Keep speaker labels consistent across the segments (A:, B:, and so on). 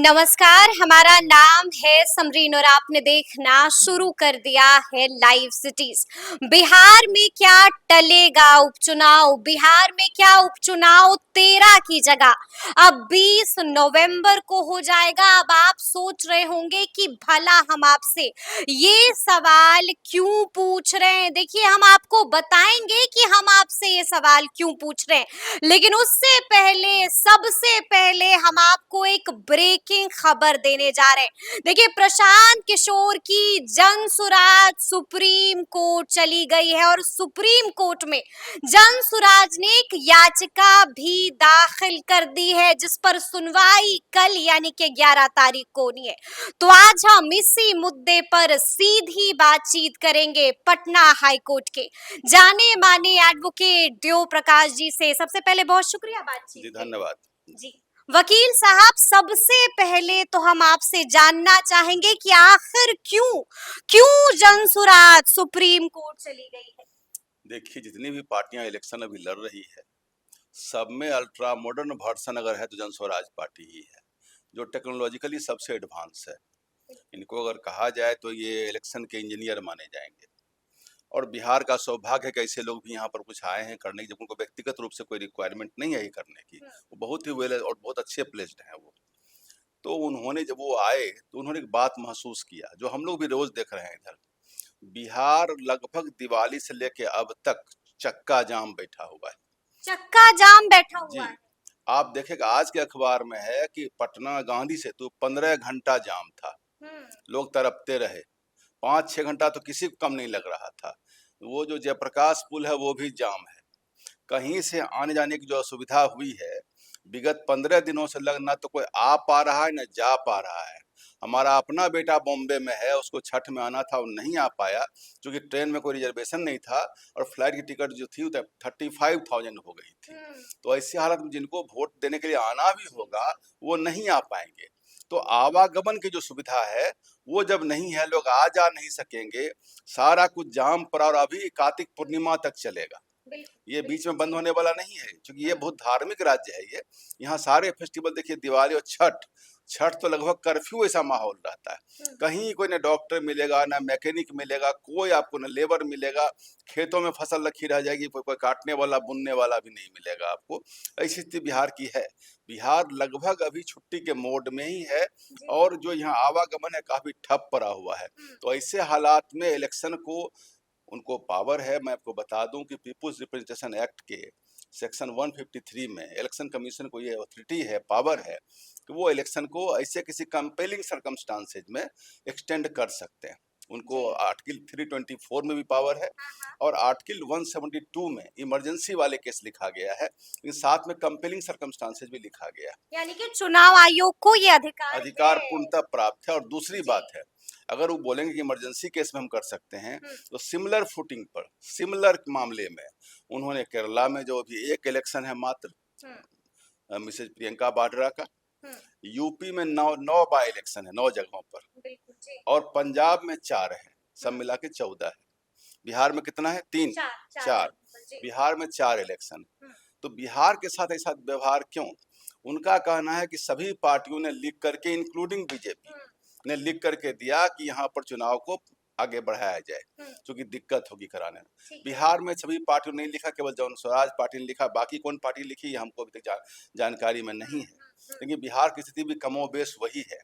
A: नमस्कार, हमारा नाम है समरीन और आपने देखना शुरू कर दिया है लाइव सिटीज। बिहार में क्या टलेगा उपचुनाव? बिहार में क्या उपचुनाव 13 की जगह अब 20 नवंबर को हो जाएगा। अब आप सोच रहे होंगे कि भला हम आपसे ये सवाल क्यों पूछ रहे हैं। देखिए, हम आपको बताएंगे कि हम आपसे ये सवाल क्यों पूछ रहे हैं, लेकिन उससे पहले सबसे पहले हम आपको एक ब्रेकिंग खबर देने जा रहे हैं। देखिए, प्रशांत किशोर की जन सुराज सुप्रीम कोर्ट चली गई है और सुप्रीम कोर्ट में जन सुराज ने एक याचिका भी दाखिल कर दी है, जिस पर सुनवाई कल यानी कि 11 तारीख को होनी है। तो आज हम इसी मुद्दे पर सीधी बातचीत करेंगे पटना हाई कोर्ट के जाने माने एडवोकेट देव प्रकाश जी से। सबसे पहले बहुत शुक्रिया बातचीत
B: जी,
A: के लिए।
B: धन्यवाद।
A: जी, वकील साहब, सबसे पहले तो हम आपसे जानना चाहेंगे कि आखिर क्यों क्यों जनसुराज सुप्रीम कोर्ट चली गई है।
B: देखिए, जितनी भी पार्टियां इलेक्शन अभी लड़ रही है, सब में अल्ट्रा मॉडर्न वर्जन अगर है तो जन स्वराज पार्टी ही है, जो टेक्नोलॉजिकली सबसे एडवांस है। इनको अगर कहा जाए तो ये इलेक्शन के इंजीनियर माने जाएंगे। और बिहार का सौभाग्य है कि ऐसे लोग भी यहाँ पर कुछ आए हैं करने की, जब उनको व्यक्तिगत रूप से कोई रिक्वायरमेंट नहीं है ये करने की। वो बहुत ही वेल और बहुत अच्छे प्लेस्ड हैं वो। तो उन्होंने जब वो आए तो उन्होंने एक बात महसूस किया, जो हम लोग भी रोज देख रहे हैं इधर। बिहार लगभग दिवाली से लेके अब तक चक्का जाम बैठा हुआ है।
A: चक्का जाम बैठा हुआ
B: जी,
A: है।
B: आप देखेगा आज के अखबार में है कि पटना गांधी सेतु 15 घंटा जाम था।
A: हम्म।
B: लोग तड़पते रहे। 5-6 घंटा तो किसी को कम नहीं लग रहा था। वो जो जयप्रकाश पुल है वो भी जाम है। कहीं से आने जाने की जो असुविधा हुई है, विगत 15 दिनों से लगना तो कोई आ पा रहा है न जा पा रहा है। हमारा अपना बेटा बॉम्बे में है, उसको छठ में आना था, वो नहीं आ पाया क्योंकि ट्रेन में कोई रिजर्वेशन नहीं था और फ्लाइट की टिकट जो थी 35,000 हो गई थी। तो ऐसी हालत में जिनको वोट देने के लिए आना भी होगा वो नहीं आ पाएंगे। तो आवागमन की जो सुविधा है वो जब नहीं है, लोग आ जा नहीं सकेंगे, सारा कुछ जाम पड़ा और अभी कार्तिक पूर्णिमा तक चलेगा। ये बीच में बंद होने वाला नहीं है क्योंकि ये बहुत धार्मिक राज्य है। ये यहाँ सारे फेस्टिवल देखिए, दिवाली और छठ। छठ तो लगभग कर्फ्यू ऐसा माहौल रहता है। कहीं कोई ना डॉक्टर मिलेगा, ना मैकेनिक मिलेगा, कोई आपको ना लेबर मिलेगा। खेतों में फसल रखी रह जाएगी, कोई काटने वाला बुनने वाला भी नहीं मिलेगा आपको। ऐसी स्थिति बिहार की है। बिहार लगभग अभी छुट्टी के मोड में ही है और जो यहाँ आवागमन है काफी ठप पड़ा हुआ है। तो ऐसे हालात में इलेक्शन को उनको पावर है। मैं आपको बता दूं कि पीपुल्स रिप्रेजेंटेशन एक्ट के सेक्शन 153 में इलेक्शन कमीशन को ये अथॉरिटी है, पावर है कि वो इलेक्शन को ऐसे किसी कंपेलिंग सर्कमस्टांसेज में एक्सटेंड कर सकते हैं। उनको आर्टिकल 324 में भी पावर है और आर्टिकल 172 में इमरजेंसी वाले केस लिखा गया है, लेकिन साथ में कंपेलिंग सर्कमस्टांसेज भी लिखा गया है।
A: यानी कि चुनाव आयोग को ये
B: अधिकार
A: है।
B: पूर्णतः प्राप्त है। और दूसरी
A: जी।
B: बात है, अगर वो बोलेंगे कि इमरजेंसी केस में हम कर सकते हैं, तो सिमिलर फुटिंग पर, सिमिलर मामले में उन्होंने केरला में जो अभी एक इलेक्शन है मात्र मिसेज प्रियंका वाड्रा का, यूपी में 9 बाय इलेक्शन है 9 जगहों पर, और पंजाब में 4 है, सब मिला के 14 है। बिहार में कितना है? 3। 4। बिहार में 4 इलेक्शन। तो बिहार के साथ ऐसा व्यवहार क्यों? उनका कहना है कि सभी पार्टियों ने लिख करके, इंक्लूडिंग बीजेपी ने लिख करके दिया कि यहाँ पर चुनाव को आगे बढ़ाया जाए क्योंकि दिक्कत होगी कराने में। बिहार में सभी पार्टियों ने लिखा, केवल जन स्वराज पार्टी ने लिखा, बाकी कौन पार्टी लिखी ये हमको अभी तक जानकारी में नहीं है। लेकिन बिहार की स्थिति भी कमोबेश वही है।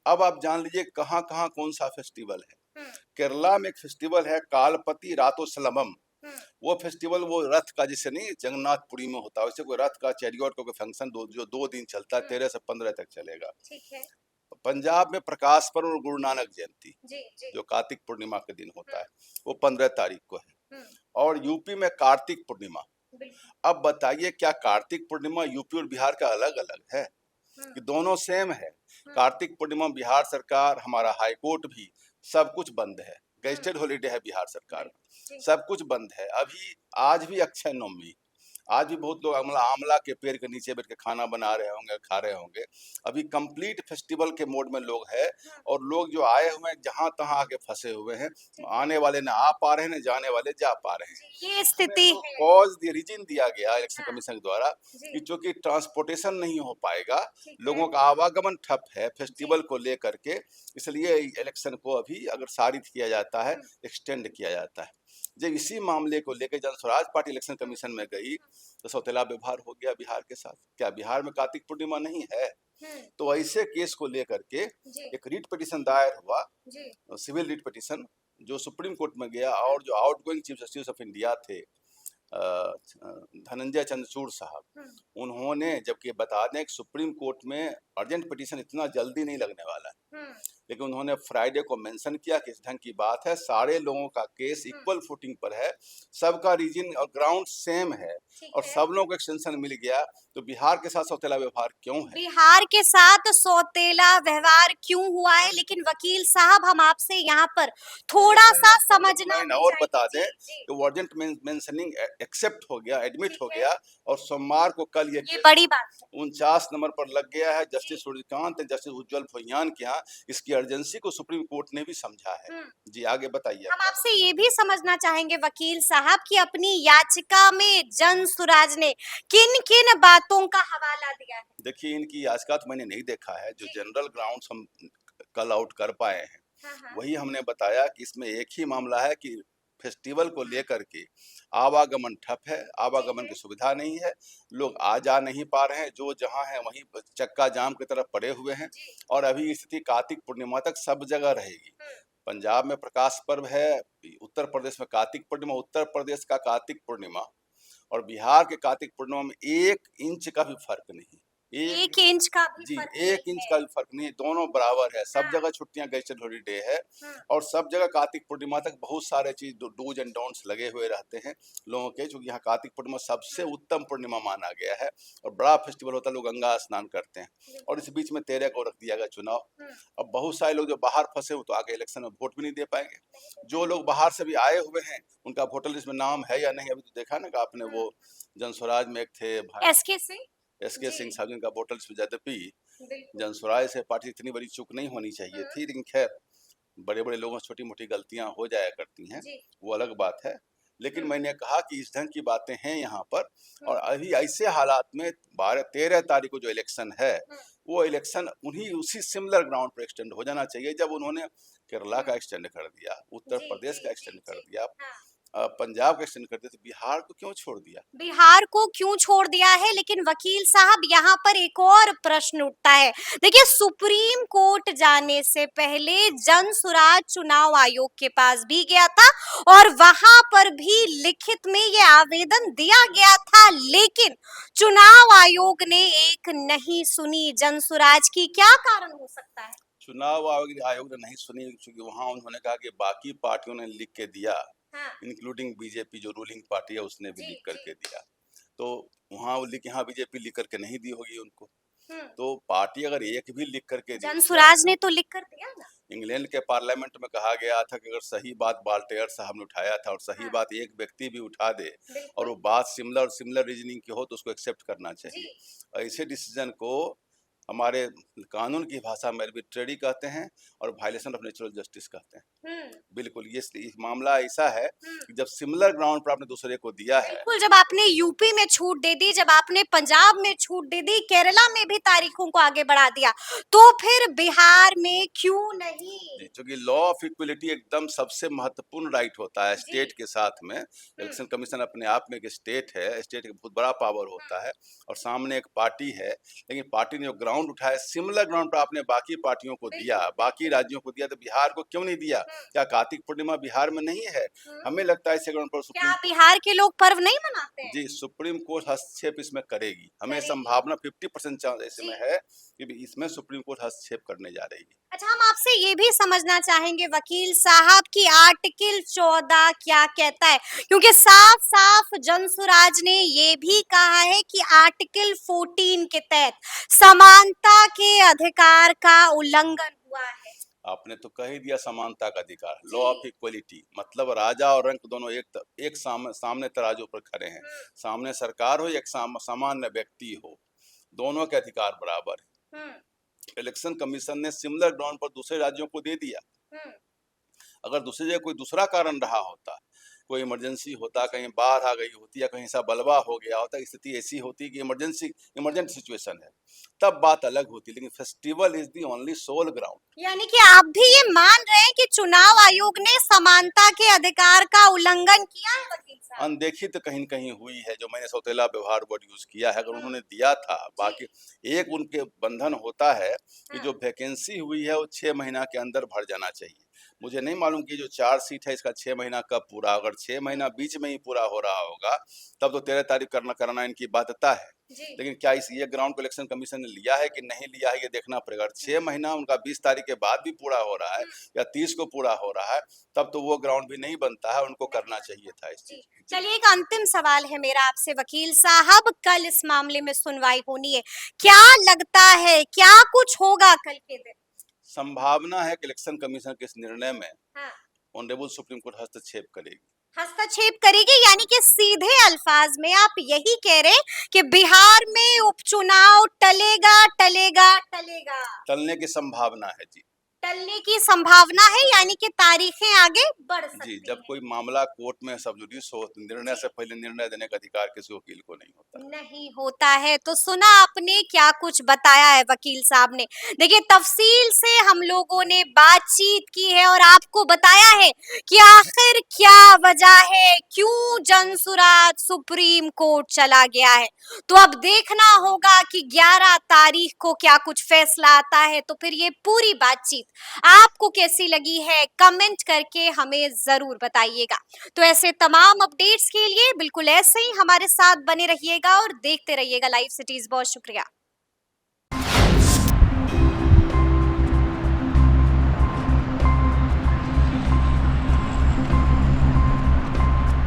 B: अब आप जान लीजिए कहाँ कहाँ कौन सा फेस्टिवल है। केरला में एक फेस्टिवल है कालपति रातोसलमम। वो फेस्टिवल वो रथ का, जिसे नहीं जगन्नाथपुरी में होता है वैसे कोई रथ का चैरियट का कोई फंक्शन जो 2 दिन चलता है, 13 से 15 तक चलेगा।
A: ठीक है।
B: पंजाब में प्रकाश पर्व और गुरु नानक जयंती जो कार्तिक पूर्णिमा के दिन होता है वो 15 तारीख को है। और यूपी में कार्तिक पूर्णिमा। अब बताइए, क्या कार्तिक पूर्णिमा यूपी और बिहार का अलग अलग है कि दोनों सेम है? कार्तिक पूर्णिमा बिहार सरकार, हमारा हाई कोर्ट भी, सब कुछ बंद है। गेस्टेड हॉलीडे है बिहार सरकार में, सब कुछ बंद है। अभी आज भी अक्षय नवमी, आज भी बहुत लोग मतलब आंवला के पेड़ के नीचे बैठ के खाना बना रहे होंगे, खा रहे होंगे। अभी कंप्लीट फेस्टिवल के मोड में लोग हैं, और लोग जो आए हुए हैं जहां तहां आके फंसे हुए हैं। आने वाले ना आ पा रहे हैं, ना जाने वाले जा पा रहे हैं।
A: ये
B: इसमें
A: स्थिति
B: जो
A: है।
B: कॉज रीजन दिया गया इलेक्शन
A: हाँ,
B: कमीशन द्वारा
A: जी,
B: कि चूंकि ट्रांसपोर्टेशन नहीं हो पाएगा,
A: ठीक है,
B: लोगों का आवागमन ठप है
A: जी,
B: फेस्टिवल को लेकर के, इसलिए इलेक्शन को अभी अगर सारित किया जाता है,
A: हम्म,
B: एक्सटेंड किया जाता है। जब इसी मामले को लेकर जन स्वराज पार्टी इलेक्शन कमीशन में गई, तो सौतेला व्यवहार हो गया बिहार के साथ। क्या बिहार में कार्तिक पूर्णिमा नहीं है?
A: हम्म,
B: तो ऐसे केस को लेकर के
A: जी,
B: एक रीट पिटीशन दायर हुआ,
A: जी,
B: सिविल रीट पिटीशन, जो सुप्रीम कोर्ट में गया। और जो outgoing chief justice of India थे, धनंजय चंद्रचूड़ साहब,
A: हम्म,
B: उन्होंने, जबकि बता दें कि सुप्रीम कोर्ट में अर्जेंट पिटीशन इतना जल्दी नहीं लगने वाला है,
A: हम्म,
B: लेकिन उन्होंने फ्राइडे को मेंशन किया कि इस ढंग की बात है, सारे लोगों का केस इक्वल फुटिंग पर है, सबका रीजन और ग्राउंड सेम है,
A: ठीक
B: और
A: है।
B: सब लोगों को एक्सटेंशन मिल गया। तो बिहार के साथ सौतेला व्यवहार क्यों है?
A: बिहार के साथ सौतेला व्यवहार क्यों हुआ है, लेकिन वकील साहब हम आपसे यहाँ पर थोड़ा सा समझना
B: लाइन
A: भी
B: और
A: चाहेंगे।
B: बता
A: जी,
B: दें
A: जी,
B: कि वो अर्जेंट मेंशनिंग एक्सेप्ट हो गया, एडमिट
A: ठीक
B: हो
A: है,
B: गया, और सोमवार को कल ये
A: ये
B: केस
A: बड़ी बात है।
B: 49 नंबर पर लग गया है।
A: जी,
B: जस्टिस सूर्यकांत, जस्टिस उज्जवल भुइयान के यहाँ इसकी अर्जेंसी को सुप्रीम कोर्ट ने भी समझा है।
A: हम्म,
B: जी, आगे बताइए
A: हम
B: आप।
A: आपसे ये भी समझना चाहेंगे वकील साहब कि अपनी याचिका में जन सुराज ने किन किन बातों का हवाला दिया है।
B: देखिए, इनकी याचिका तो मैंने नहीं देखा है। जो
A: जी,
B: जनरल ग्राउंड्स हम कल आउट कर पाए हैं,
A: हाँ, हाँ,
B: वही हमने बताया कि इसमें एक ही मामला है कि फेस्टिवल को लेकर के आवागमन ठप है,
A: ठीक
B: आवागमन
A: है,
B: की सुविधा नहीं है, लोग आ जा नहीं पा रहे हैं, जो जहां है वहीं चक्का जाम की तरफ पड़े हुए हैं।
A: जी,
B: और अभी स्थिति कार्तिक पूर्णिमा तक सब जगह रहेगी।
A: हम्म,
B: पंजाब में प्रकाश पर्व है, उत्तर प्रदेश में कार्तिक पूर्णिमा, उत्तर प्रदेश का कार्तिक पूर्णिमा और बिहार के कार्तिक पूर्णिमा में 1 इंच का भी फर्क नहीं। एक
A: 1 इंच का भी
B: जी,
A: फर्क
B: 1
A: नहीं
B: इंच
A: है।
B: का भी फ़र्क नहीं है, दोनों बराबर है। सब
A: हाँ,
B: जगह छुट्टियाँ गैस्टेड हॉलिडे है,
A: हम्म,
B: और सब जगह कार्तिक पूर्णिमा तक बहुत सारे चीज़ डूज़ एंड डोंट्स लगे हुए रहते हैं लोगों के, चूँकि यहाँ कार्तिक पूर्णिमा सबसे
A: हम्म,
B: उत्तम पूर्णिमा माना गया है, और बड़ा फेस्टिवल होता है, लोग गंगा स्नान करते हैं। और
A: बिल्कुल,
B: इस बीच में 13 को रख दिया गया चुनाव।
A: हम्म,
B: अब बहुत सारे लोग जो बाहर फँसे हुए, तो आगे इलेक्शन में वोट भी नहीं दे पाएँगे।
A: नहीं दे
B: जो
A: पाएंगे।
B: लोग बाहर से भी आए हुए हैं, उनका वोटर लिस्ट में नाम है या नहीं, अभी तो देखा ना कि आपने,
A: हम्म,
B: वो जनस्वराज में एक थे भाई
A: एसके से,
B: एसके
A: जी,
B: सिंह साहब, जिनका वोटर लिस्ट में, यद्यपि
A: बिल्कुल,
B: जनसुराज से पार्टी इतनी बड़ी चूक नहीं होनी चाहिए
A: हम्म,
B: थी, लेकिन खैर, बड़े-बड़े लोगों से छोटी-मोटी गलतियां हो जाया करती हैं,
A: जी,
B: वो अलग बात है। लेकिन
A: हम्म,
B: मैंने कहा कि इस ढंग की बातें हैं यहाँ पर, और
A: हम्म,
B: अभी ऐसे हालात में 12-13 तारीख को जो इलेक्शन है,
A: हम्म,
B: वो इलेक्शन उसी सिमिलर ग्राउंड पर एक्सटेंड हो जाना चाहिए। जब उन्होंने केरला
A: हम्म,
B: का एक्सटेंड कर दिया, उत्तर
A: जी,
B: प्रदेश
A: जी,
B: का
A: जी,
B: एक्सटेंड कर
A: जी,
B: दिया,
A: हाँ,
B: पंजाब का एक्सटेंड कर दिया, तो बिहार को क्यों छोड़ दिया?
A: बिहार को क्यों छोड़ दिया है, लेकिन वकील साहब यहाँ पर एक और प्रश्न उठता है। देखिए, सुप्रीम कोर्ट जाने से पहले जन सुराज चुनाव आयोग के पास भी गया था, और वहां पर भी लिखित में ये आवेदन दिया गया था, लेकिन चुनाव आयोग ने एक नहीं सुनी जन सुराज की। क्या कारण हो सकता है?
B: चुनाव आयोग ने नहीं सुनी, क्योंकि वहां उन्होंने कहा कि बाकी पार्टियों ने लिख के दिया,
A: हाँ,
B: इंक्लूडिंग बीजेपी जो रूलिंग पार्टी है, उसने भी
A: जी,
B: लिख
A: जी,
B: करके दिया। तो वहाँ वो लिख, यहाँ बीजेपी लिख करके नहीं दी होगी उनको।
A: हम्म,
B: तो पार्टी अगर एक भी लिख करके
A: जन
B: देती है,
A: सुराज ने तो लिख कर दिया ना।
B: इंग्लैंड के पार्लियामेंट में कहा गया था कि अगर सही बात बाल्टेयर साहब ने उठाया था, और सही
A: हाँ,
B: बात एक व्यक्ति भी उठा दे, और
A: बिल्कुल,
B: वो बात सिमिलर रीजनिंग की हो, तो उसको एक्सेप्ट करना
A: जी,
B: चाहिए। ऐसे डिसीजन को हमारे कानून की भाषा में आर्बिट्रेरी कहते हैं, और वायलेशन ऑफ नेचुरल जस्टिस कहते हैं।
A: हम्म,
B: बिल्कुल, ये मामला ऐसा है
A: हम्म,
B: कि जब सिमिलर ग्राउंड पर आपने दूसरे को दिया है।
A: बिल्कुल, जब आपने यूपी में छूट दे दी, जब आपने पंजाब में छूट दे दी, केरला में भी तारीखों को आगे बढ़ा दिया, तो फिर बिहार में क्यों नहीं?
B: जी, चूंकि लॉ ऑफ इक्वलिटी एकदम सबसे महत्वपूर्ण राइट होता है
A: जी,
B: स्टेट के साथ में।
A: हम्म,
B: इलेक्शन कमीशन अपने आप में एक स्टेट है, स्टेट का बहुत बड़ा पावर होता है, और सामने एक पार्टी है, लेकिन पार्टी ने जो ग्राउंड उठाया, सिमिलर ग्राउंड पर आपने बाकी पार्टियों को दिया,
A: बिल्कुल,
B: बाकी
A: बिल्कुल,
B: राज्यों को दिया, तो बिहार को क्यों नहीं दिया?
A: हम्म,
B: क्या कार्तिक पूर्णिमा बिहार में नहीं है?
A: हम्म,
B: हमें लगता है इसे ग्राउंड पर
A: क्या
B: सुप्रीम
A: बिहार के लोग पर्व नहीं मनाते हैं?
B: जी, सुप्रीम कोर्ट हस्तक्षेप इसमें करेगी। हमें
A: करेगी,
B: संभावना 50% चांस
A: जी,
B: इसमें है कि इसमें सुप्रीम कोर्ट हस्तक्षेप करने जा रही है।
A: अच्छा, हम आपसे ये भी समझना चाहेंगे वकील साहब कि आर्टिकल 14 क्या कहता है, क्योंकि साफ साफ जनसुराज ने ये भी कहा है कि आर्टिकल 14 के तहत समानता के अधिकार का उल्लंघन हुआ है।
B: आपने तो कह ही दिया समानता का अधिकार, लॉ
A: जी।
B: ऑफ इक्वलिटी, मतलब राजा और रंक दोनों एक सामने तराजू पर खड़े हैं। सामने सरकार हो या एक सामान्य व्यक्ति हो, दोनों के अधिकार बराबर हैं।
A: हम्म।
B: इलेक्शन कमीशन ने सिमिलर ग्राउंड पर दूसरे राज्यों को दे दिया।
A: हम्म।
B: अगर दूसरी जगह कोई दूसरा कारण रहा होता, कोई इमरजेंसी होता, कहीं बाढ़ आ गई होती या कहीं सा बलवा हो गया होता, स्थिति ऐसी होती कि इमरजेंट सिचुएशन है, तब बात अलग होती, लेकिन festival is the only sole ground.
A: यानी कि आप भी ये मान रहे हैं कि चुनाव आयोग ने समानता के अधिकार का उल्लंघन किया है वकील साहब?
B: अनदेखी तो कहीं न कहीं हुई है, जो मैंने सौतेला व्यवहार वर्ड यूज़ किया है, अगर उन्होंने दिया था, बाकी एक उनके बंधन होता है कि जो वैकेंसी हुई है वो 6 महीना के अंदर भर जाना चाहिए। मुझे नहीं मालूम कि जो 4 सीट है इसका 6 महीना कब पूरा, अगर 6 महीना बीच में ही पूरा हो रहा होगा, तब तो 13 तारीख कराना इनकी बाध्यता है।
A: जी।
B: लेकिन क्या इस ये ग्राउंड को इलेक्शन कमीशन ने लिया है कि नहीं लिया है, ये देखना पड़ेगा। अगर 6 महीना उनका 20 तारीख के बाद भी पूरा हो रहा है या 30 को पूरा हो रहा है, तब तो वो ग्राउंड भी नहीं बनता है, उनको करना चाहिए था इस चीज़ को। जी।
A: चलिए, एक अंतिम सवाल है मेरा आपसे वकील साहब, कल इस मामले में सुनवाई होनी है, क्या लगता है क्या कुछ होगा कल के दिन?
B: संभावना है कि इलेक्शन कमीशन के इस निर्णय में
A: हाँ।
B: ऑनरेबल सुप्रीम कोर्ट हस्तक्षेप करेगी।
A: हस्तक्षेप करेगी, यानी कि सीधे अल्फाज में आप यही कह रहे हैं कि बिहार में उपचुनाव टलेगा टलेगा टलेगा?
B: टलने की संभावना है जी।
A: टलने की संभावना है, यानी कि तारीखें आगे बढ़
B: जी,
A: सकती
B: जब
A: हैं।
B: कोई मामला कोर्ट में सब जुडिस हो, तो निर्णय से पहले निर्णय देने का अधिकार किसी वकील को नहीं होता।
A: नहीं होता है। तो सुना आपने क्या कुछ बताया है वकील साहब ने। देखिए, तफसील से हम लोगों ने बातचीत की है और आपको बताया है कि आखिर क्या वजह है, क्यों जनसुराज सुप्रीम कोर्ट चला गया है। तो अब देखना होगा कि 11 तारीख को क्या कुछ फैसला आता है। तो फिर ये पूरी बातचीत आपको कैसी लगी है, कमेंट करके हमें जरूर बताइएगा। तो ऐसे तमाम अपडेट्स के लिए बिल्कुल ऐसे ही हमारे साथ बने रहिएगा और देखते रहिएगा लाइव सिटीज। बहुत शुक्रिया।